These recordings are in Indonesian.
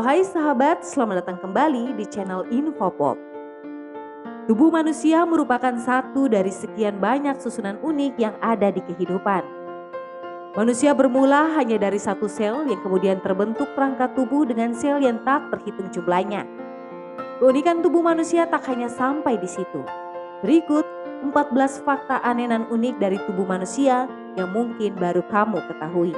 Hai sahabat, selamat datang kembali di channel Infopop. Tubuh manusia merupakan satu dari sekian banyak susunan unik yang ada di kehidupan. Manusia bermula hanya dari satu sel yang kemudian terbentuk perangkat tubuh dengan sel yang tak terhitung jumlahnya. Keunikan tubuh manusia tak hanya sampai di situ. Berikut 14 fakta aneh dan unik dari tubuh manusia yang mungkin baru kamu ketahui.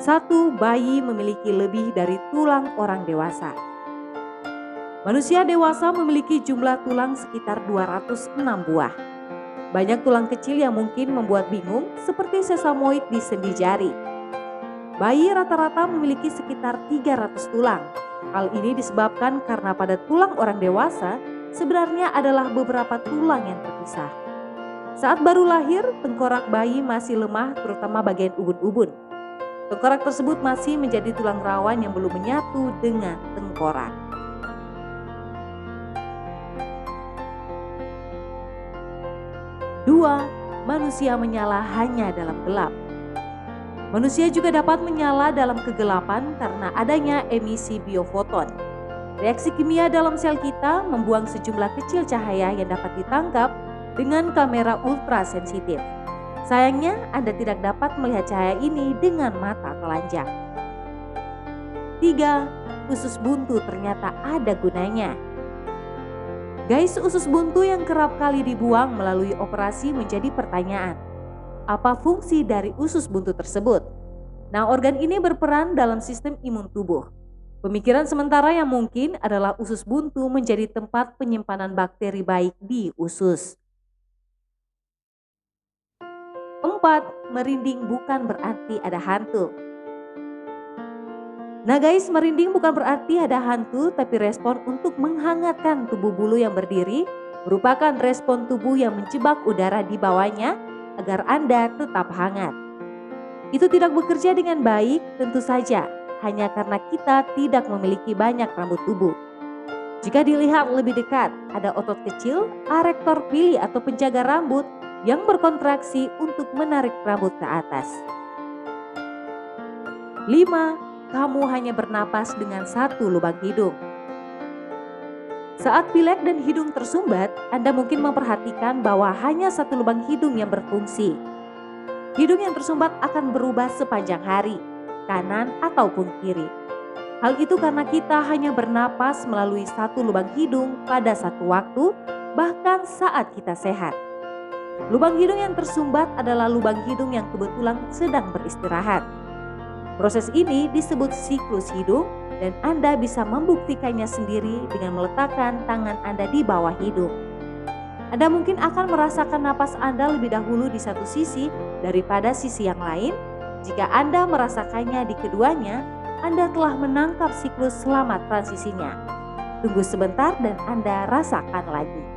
1. Bayi memiliki lebih dari tulang orang dewasa. Manusia dewasa memiliki jumlah tulang sekitar 206 buah. Banyak tulang kecil yang mungkin membuat bingung seperti sesamoid di sendi jari. Bayi rata-rata memiliki sekitar 300 tulang. Hal ini disebabkan karena pada tulang orang dewasa sebenarnya adalah beberapa tulang yang terpisah. Saat baru lahir, tengkorak bayi masih lemah terutama bagian ubun-ubun. Tengkorak tersebut masih menjadi tulang rawan yang belum menyatu dengan tengkorak. Dua, manusia menyala hanya dalam gelap. Manusia juga dapat menyala dalam kegelapan karena adanya emisi biofoton. Reaksi kimia dalam sel kita membuang sejumlah kecil cahaya yang dapat ditangkap dengan kamera ultra sensitif. Sayangnya, Anda tidak dapat melihat cahaya ini dengan mata telanjang. 3. Usus buntu ternyata ada gunanya. Guys, usus buntu yang kerap kali dibuang melalui operasi menjadi pertanyaan. Apa fungsi dari usus buntu tersebut? Nah, organ ini berperan dalam sistem imun tubuh. Pemikiran sementara yang mungkin adalah usus buntu menjadi tempat penyimpanan bakteri baik di usus. 4. Merinding bukan berarti ada hantu. Nah guys, merinding bukan berarti ada hantu, tapi respon untuk menghangatkan tubuh bulu yang berdiri merupakan respon tubuh yang menjebak udara di bawahnya agar Anda tetap hangat. Itu tidak bekerja dengan baik tentu saja, hanya karena kita tidak memiliki banyak rambut tubuh. Jika dilihat lebih dekat, ada otot kecil, arektor pili atau penjaga rambut yang berkontraksi untuk menarik rambut ke atas. 5. Kamu hanya bernapas dengan satu lubang hidung. Saat pilek dan hidung tersumbat, Anda mungkin memperhatikan bahwa hanya satu lubang hidung yang berfungsi. Hidung yang tersumbat akan berubah sepanjang hari, kanan ataupun kiri. Hal itu karena kita hanya bernapas melalui satu lubang hidung pada satu waktu, bahkan saat kita sehat. Lubang hidung yang tersumbat adalah lubang hidung yang kebetulan sedang beristirahat. Proses ini disebut siklus hidung dan Anda bisa membuktikannya sendiri dengan meletakkan tangan Anda di bawah hidung. Anda mungkin akan merasakan napas Anda lebih dahulu di satu sisi daripada sisi yang lain. Jika Anda merasakannya di keduanya, Anda telah menangkap siklus selama transisinya. Tunggu sebentar dan Anda rasakan lagi.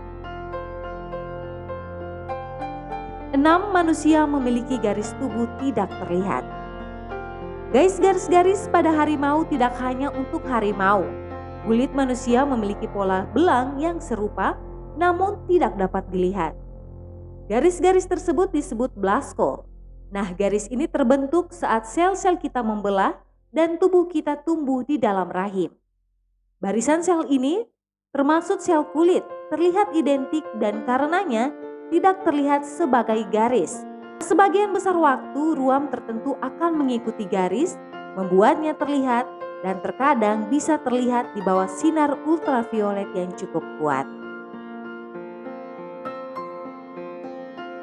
6. Manusia memiliki garis tubuh tidak terlihat. Guys, garis-garis pada harimau tidak hanya untuk harimau. Kulit manusia memiliki pola belang yang serupa namun tidak dapat dilihat. Garis-garis tersebut disebut blasko. Nah, garis ini terbentuk saat sel-sel kita membelah dan tubuh kita tumbuh di dalam rahim. Barisan sel ini termasuk sel kulit terlihat identik dan karenanya tidak terlihat sebagai garis. Sebagian besar waktu ruam tertentu akan mengikuti garis, membuatnya terlihat dan terkadang bisa terlihat di bawah sinar ultraviolet yang cukup kuat.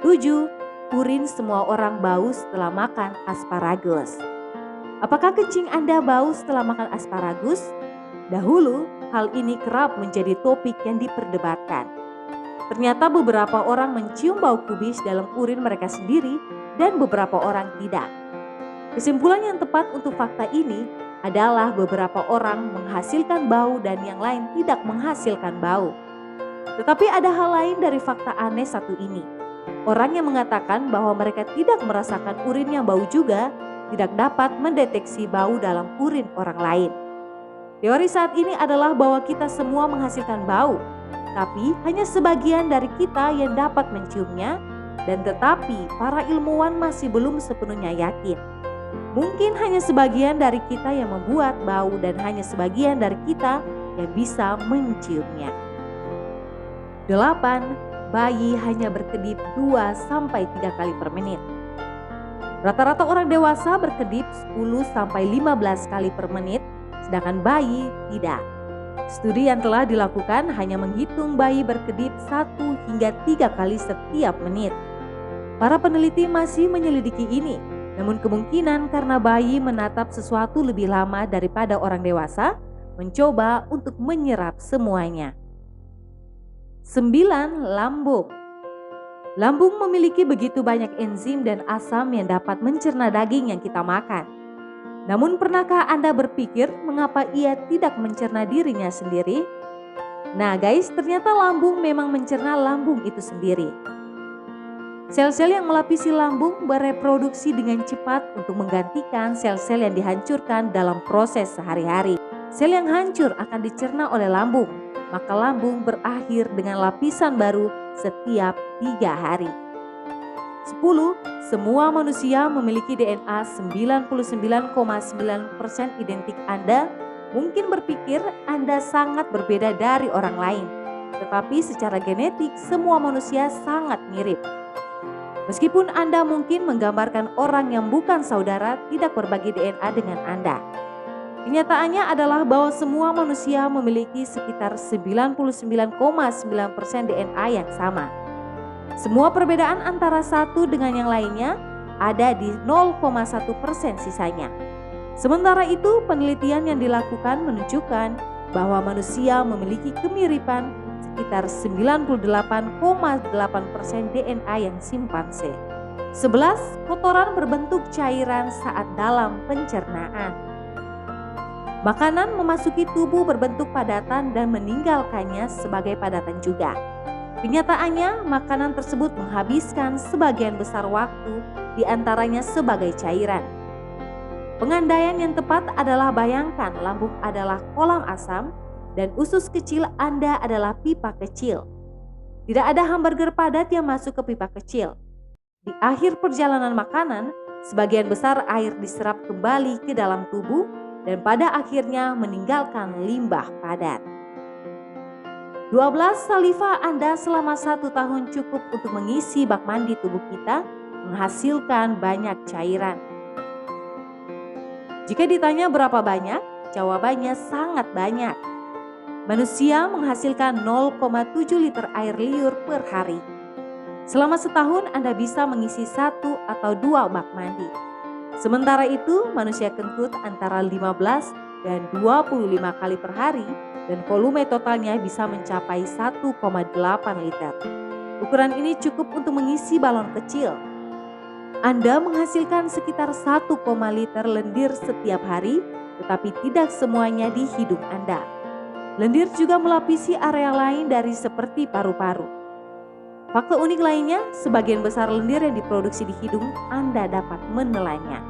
7. Urin semua orang bau setelah makan asparagus. Apakah kencing Anda bau setelah makan asparagus? Dahulu, hal ini kerap menjadi topik yang diperdebatkan. Ternyata beberapa orang mencium bau kubis dalam urin mereka sendiri dan beberapa orang tidak. Kesimpulan yang tepat untuk fakta ini adalah beberapa orang menghasilkan bau dan yang lain tidak menghasilkan bau. Tetapi ada hal lain dari fakta aneh satu ini. Orang yang mengatakan bahwa mereka tidak merasakan urin yang bau juga tidak dapat mendeteksi bau dalam urin orang lain. Teori saat ini adalah bahwa kita semua menghasilkan bau, tapi hanya sebagian dari kita yang dapat menciumnya, dan tetapi para ilmuwan masih belum sepenuhnya yakin. Mungkin hanya sebagian dari kita yang membuat bau dan hanya sebagian dari kita yang bisa menciumnya. 8. Bayi hanya berkedip 2-3 kali per menit. Rata-rata orang dewasa berkedip 10-15 kali per menit, sedangkan bayi tidak. Studi yang telah dilakukan hanya menghitung bayi berkedip 1-3 kali setiap menit. Para peneliti masih menyelidiki ini, namun kemungkinan karena bayi menatap sesuatu lebih lama daripada orang dewasa, mencoba untuk menyerap semuanya. 9. Lambung. Lambung memiliki begitu banyak enzim dan asam yang dapat mencerna daging yang kita makan. Namun pernahkah Anda berpikir mengapa ia tidak mencerna dirinya sendiri? Nah guys, ternyata lambung memang mencerna lambung itu sendiri. Sel-sel yang melapisi lambung bereproduksi dengan cepat untuk menggantikan sel-sel yang dihancurkan dalam proses sehari-hari. Sel yang hancur akan dicerna oleh lambung, maka lambung berakhir dengan lapisan baru setiap 3 hari. 10. Semua manusia memiliki DNA 99,9% identik Anda. Mungkin berpikir Anda sangat berbeda dari orang lain, tetapi secara genetik semua manusia sangat mirip. Meskipun Anda mungkin menggambarkan orang yang bukan saudara tidak berbagi DNA dengan Anda. Kenyataannya adalah bahwa semua manusia memiliki sekitar 99,9% DNA yang sama. Semua perbedaan antara satu dengan yang lainnya ada di 0,1% sisanya. Sementara itu, penelitian yang dilakukan menunjukkan bahwa manusia memiliki kemiripan sekitar 98,8% DNA yang simpanse. 11. Kotoran berbentuk cairan saat dalam pencernaan. Makanan memasuki tubuh berbentuk padatan dan meninggalkannya sebagai padatan juga. Kenyataannya, makanan tersebut menghabiskan sebagian besar waktu, di antaranya sebagai cairan. Pengandaian yang tepat adalah bayangkan lambung adalah kolam asam dan usus kecil Anda adalah pipa kecil. Tidak ada hamburger padat yang masuk ke pipa kecil. Di akhir perjalanan makanan, sebagian besar air diserap kembali ke dalam tubuh dan pada akhirnya meninggalkan limbah padat. 12. Saliva Anda selama 1 tahun cukup untuk mengisi bak mandi tubuh kita, menghasilkan banyak cairan. Jika ditanya berapa banyak, jawabannya sangat banyak. Manusia menghasilkan 0,7 liter air liur per hari. Selama setahun Anda bisa mengisi 1 atau 2 bak mandi. Sementara itu, manusia kentut antara 15 dan 25 kali per hari dan volume totalnya bisa mencapai 1,8 liter. Ukuran ini cukup untuk mengisi balon kecil. Anda menghasilkan sekitar 1, liter lendir setiap hari, tetapi tidak semuanya di hidung Anda. Lendir juga melapisi area lain dari seperti paru-paru. Fakta unik lainnya, sebagian besar lendir yang diproduksi di hidung Anda dapat menelannya.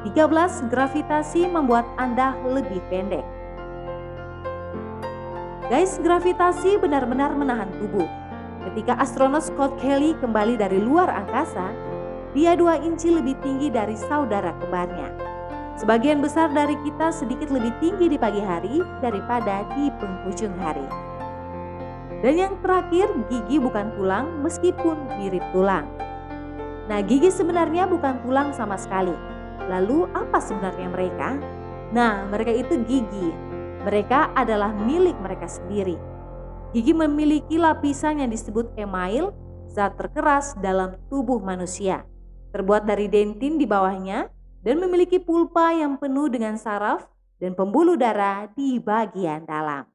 13. Gravitasi membuat Anda lebih pendek. Guys, gravitasi benar-benar menahan tubuh. Ketika astronot Scott Kelly kembali dari luar angkasa, dia 2 inci lebih tinggi dari saudara kembarnya. Sebagian besar dari kita sedikit lebih tinggi di pagi hari daripada di penghujung hari. Dan yang terakhir, gigi bukan tulang meskipun mirip tulang. Nah, gigi sebenarnya bukan tulang sama sekali. Lalu apa sebenarnya mereka? Nah, mereka itu gigi. Mereka adalah milik mereka sendiri. Gigi memiliki lapisan yang disebut email, zat terkeras dalam tubuh manusia. Terbuat dari dentin di bawahnya dan memiliki pulpa yang penuh dengan saraf dan pembuluh darah di bagian dalam.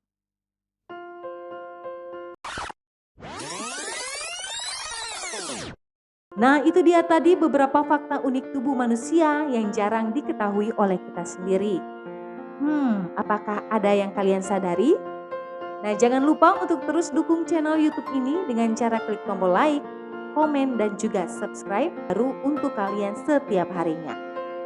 Nah, itu dia tadi beberapa fakta unik tubuh manusia yang jarang diketahui oleh kita sendiri. Apakah ada yang kalian sadari? Nah, jangan lupa untuk terus dukung channel YouTube ini dengan cara klik tombol like, komen, dan juga subscribe baru untuk kalian setiap harinya.